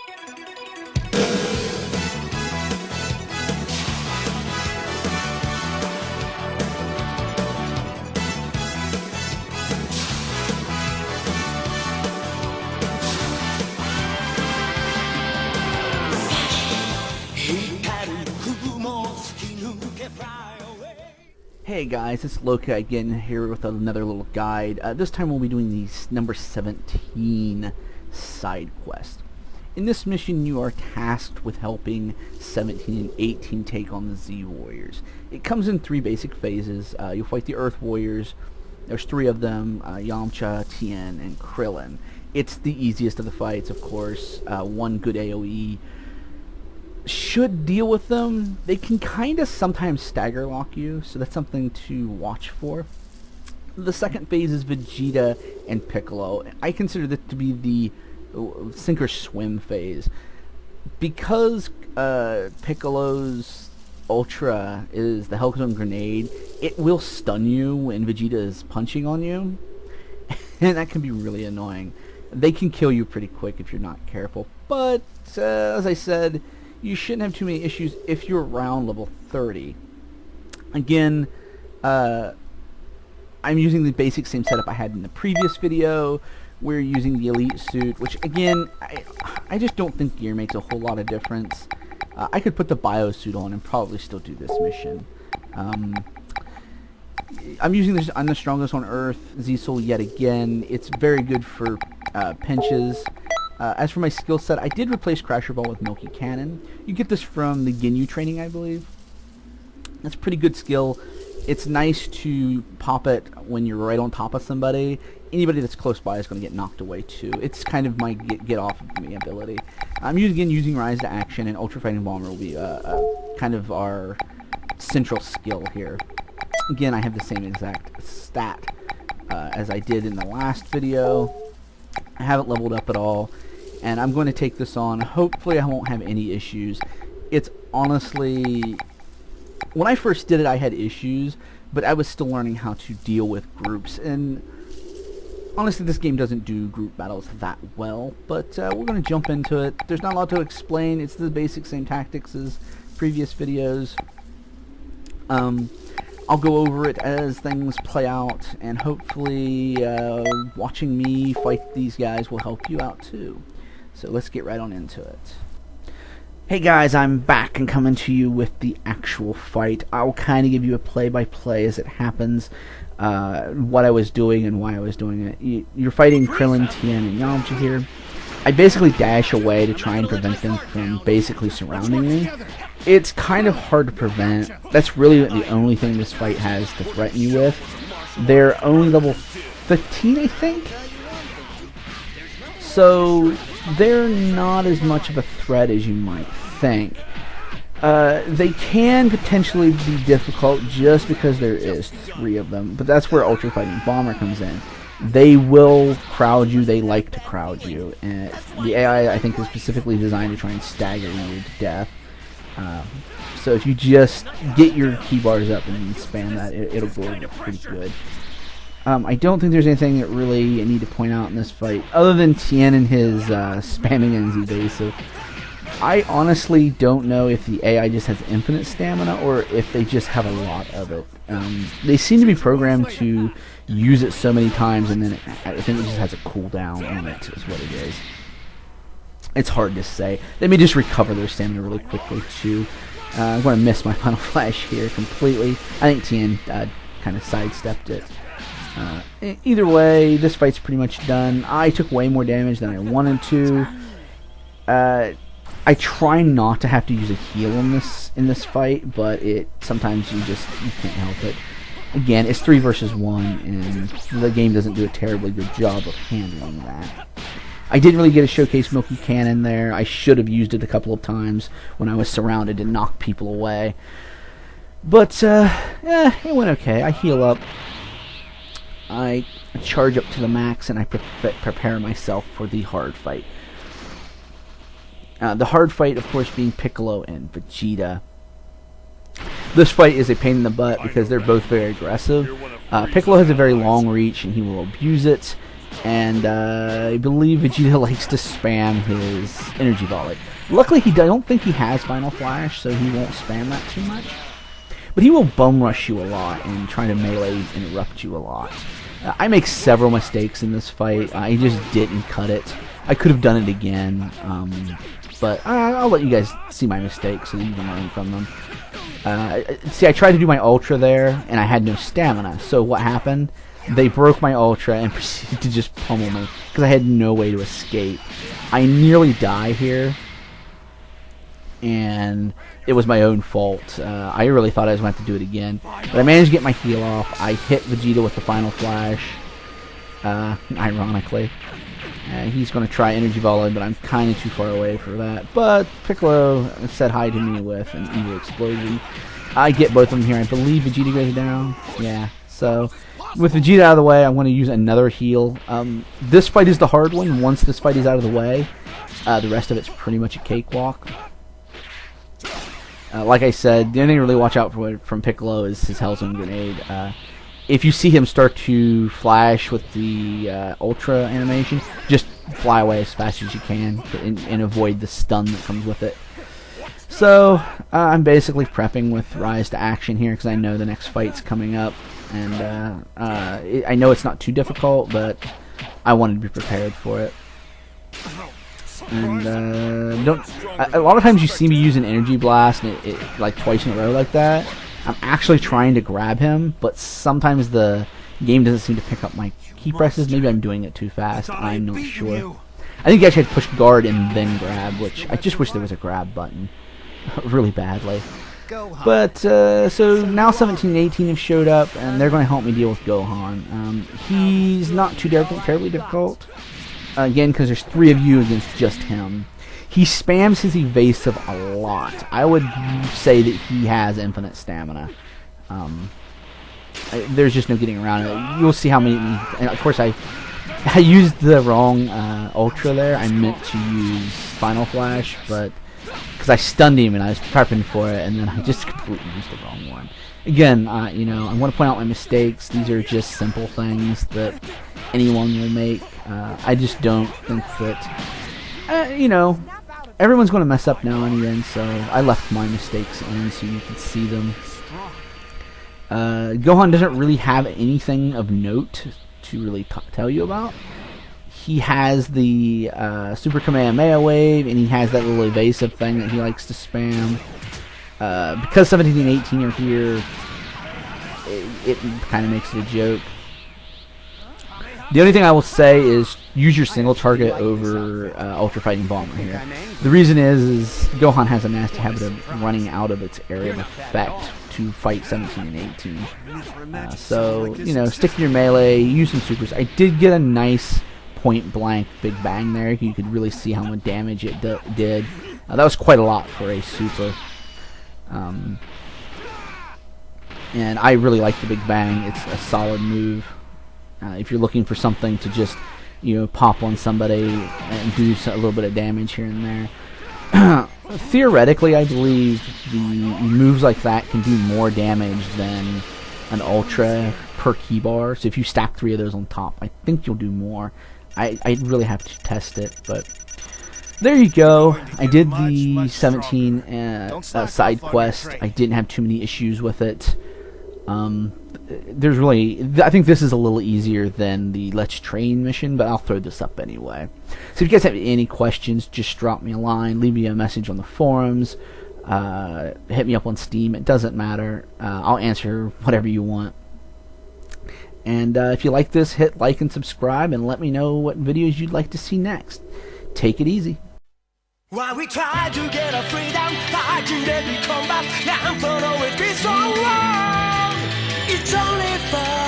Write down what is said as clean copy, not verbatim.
Hey guys, it's Loka again here with another little guide. This time we'll be doing the number 17 side quest. In this mission you are tasked with helping 17 and 18 take on the Z Warriors. It comes in 3 basic phases. You'll fight the Earth Warriors. There's 3 of them, Yamcha, Tien, and Krillin. It's the easiest of the fights, of course. 1 good AoE should deal with them. They can kind of sometimes stagger lock you, so that's something to watch for. The second phase is Vegeta and Piccolo. I consider this to be the sink or swim phase. Because Piccolo's Ultra is the Hellzone Grenade, it will stun you when Vegeta is punching on you, and that can be really annoying. They can kill you pretty quick if you're not careful, but as I said, you shouldn't have too many issues if you're around level 30. Again, I'm using the basic same setup I had in the previous video. We're using the Elite Suit, which again, I just don't think gear makes a whole lot of difference. I could put the Bio Suit on and probably still do this mission. I'm using this on the strongest on Earth, Z-Soul yet again. It's very good for pinches. As for my skill set, I did replace Crasher Ball with Milky Cannon. You get this from the Ginyu training, I believe. That's a pretty good skill. It's nice to pop it when you're right on top of somebody. Anybody that's close by is going to get knocked away too. It's kind of my get off of me ability. I'm using Rise to Action, and Ultra Fighting Bomber will be kind of our central skill here. Again, I have the same exact stat as I did in the last video. I haven't leveled up at all, and I'm going to take this on. Hopefully I won't have any issues. It's honestly, when I first did it I had issues, but I was still learning how to deal with groups, and honestly this game doesn't do group battles that well, but we're going to jump into it. There's not a lot to explain. It's the basic same tactics as previous videos. I'll go over it as things play out, and hopefully watching me fight these guys will help you out too. So let's get right on into it. Hey guys, I'm back and coming to you with the actual fight. I'll kind of give you a play-by-play as it happens, what I was doing and why I was doing it. You're fighting Krillin, Tien, and Yamcha here. I basically dash away to try and prevent them from basically surrounding me. It's kind of hard to prevent. That's really the only thing this fight has to threaten you with. They're only level 15, I think? So they're not as much of a threat as you might think. They can potentially be difficult just because there is 3 of them, but that's where Ultra Fighting Bomber comes in. They will crowd you. They like to crowd you, and the AI I think is specifically designed to try and stagger you to death. So if you just get your key bars up and spam that, it'll go over pretty good. I don't think there's anything that really I need to point out in this fight, other than Tien and his spamming NZ evasive. I honestly don't know if the AI just has infinite stamina or if they just have a lot of it. They seem to be programmed to use it so many times, and then I think it just has a cooldown on it, is what it is. It's hard to say. They may just recover their stamina really quickly too. I'm going to miss my final flash here completely. I think Tien kind of sidestepped it. Either way, this fight's pretty much done. I took way more damage than I wanted to. I try not to have to use a heal in this fight, but sometimes you can't help it. Again, it's 3 versus 1, and the game doesn't do a terribly good job of handling that. I didn't really get a showcase Milky Cannon there. I should have used it a couple of times when I was surrounded to knock people away. But, it went okay. I heal up. I charge up to the max, and I prepare myself for the hard fight. The hard fight, of course, being Piccolo and Vegeta. This fight is a pain in the butt because they're both very aggressive. Piccolo has a very long reach, and he will abuse it. And I believe Vegeta likes to spam his energy volley. Luckily, I don't think he has Final Flash, so he won't spam that too much. But he will bum rush you a lot and try to melee interrupt you a lot. I make several mistakes in this fight. I just didn't cut it. I could have done it again, but I'll let you guys see my mistakes so that you can learn from them. See, I tried to do my Ultra there, and I had no stamina. So what happened? They broke my Ultra and proceeded to just pummel me because I had no way to escape. I nearly die here, and it was my own fault. I really thought I was going to have to do it again, but I managed to get my heal off. I hit Vegeta with the Final Flash, ironically. He's going to try Energy Volley, but I'm kind of too far away for that. But Piccolo said hi to me with an Evil Explosion. I get both of them here. I believe Vegeta goes down. Yeah, so with Vegeta out of the way, I'm going to use another heal. This fight is the hard one. Once this fight is out of the way, the rest of it's pretty much a cakewalk. Like I said, the only thing to really watch out for from Piccolo is his Hellzone Grenade. If you see him start to flash with the Ultra animation, just fly away as fast as you can and avoid the stun that comes with it. So, I'm basically prepping with Rise to Action here because I know the next fight's coming up. And I know it's not too difficult, but I wanted to be prepared for it. And a lot of times you see me use an Energy Blast and it like twice in a row like that. I'm actually trying to grab him, but sometimes the game doesn't seem to pick up my key presses. Maybe I'm doing it too fast. I'm not sure. I think you actually have to push guard and then grab, which I just wish there was a grab button really badly. But, so now 17 and 18 have showed up, and they're going to help me deal with Gohan. He's not too terribly difficult. Again, because there's 3 of you against just him. He spams his evasive a lot. I would say that he has infinite stamina. There's just no getting around it. You'll see how many... And of course, I used the wrong Ultra there. I meant to use Final Flash, but... Because I stunned him and I was prepping for it, and then I just completely used the wrong one. Again, you know, I want to point out my mistakes. These are just simple things that anyone will make. I just don't think that... you know... Everyone's going to mess up now and again, so I left my mistakes in so you can see them. Gohan doesn't really have anything of note to really tell you about. He has the Super Kamehameha Wave, and he has that little evasive thing that he likes to spam. Because 17 and 18 are here, it kind of makes it a joke. The only thing I will say is use your single target over Ultra Fighting Bomber here. The reason is Gohan has a nasty habit of running out of its area of effect to fight 17 and 18. So, you know, stick to your melee, use some supers. I did get a nice point blank Big Bang there. You could really see how much damage it did. That was quite a lot for a super. And I really like the Big Bang. It's a solid move. If you're looking for something to just, you know, pop on somebody and do a little bit of damage here and there. Theoretically, I believe the moves like that can do more damage than an Ultra per key bar. So if you stack 3 of those on top, I think you'll do more. I really have to test it, but there you go. I did the 17 side quest. I didn't have too many issues with it. There's really... I think this is a little easier than the Let's Train mission, but I'll throw this up anyway. So if you guys have any questions, just drop me a line, leave me a message on the forums, hit me up on Steam, it doesn't matter. I'll answer whatever you want. And if you like this, hit like and subscribe, and let me know what videos you'd like to see next. Take it easy. While we try to get our freedom, fighting that we come back, now I'm gonna always be so wrong. It's only fair.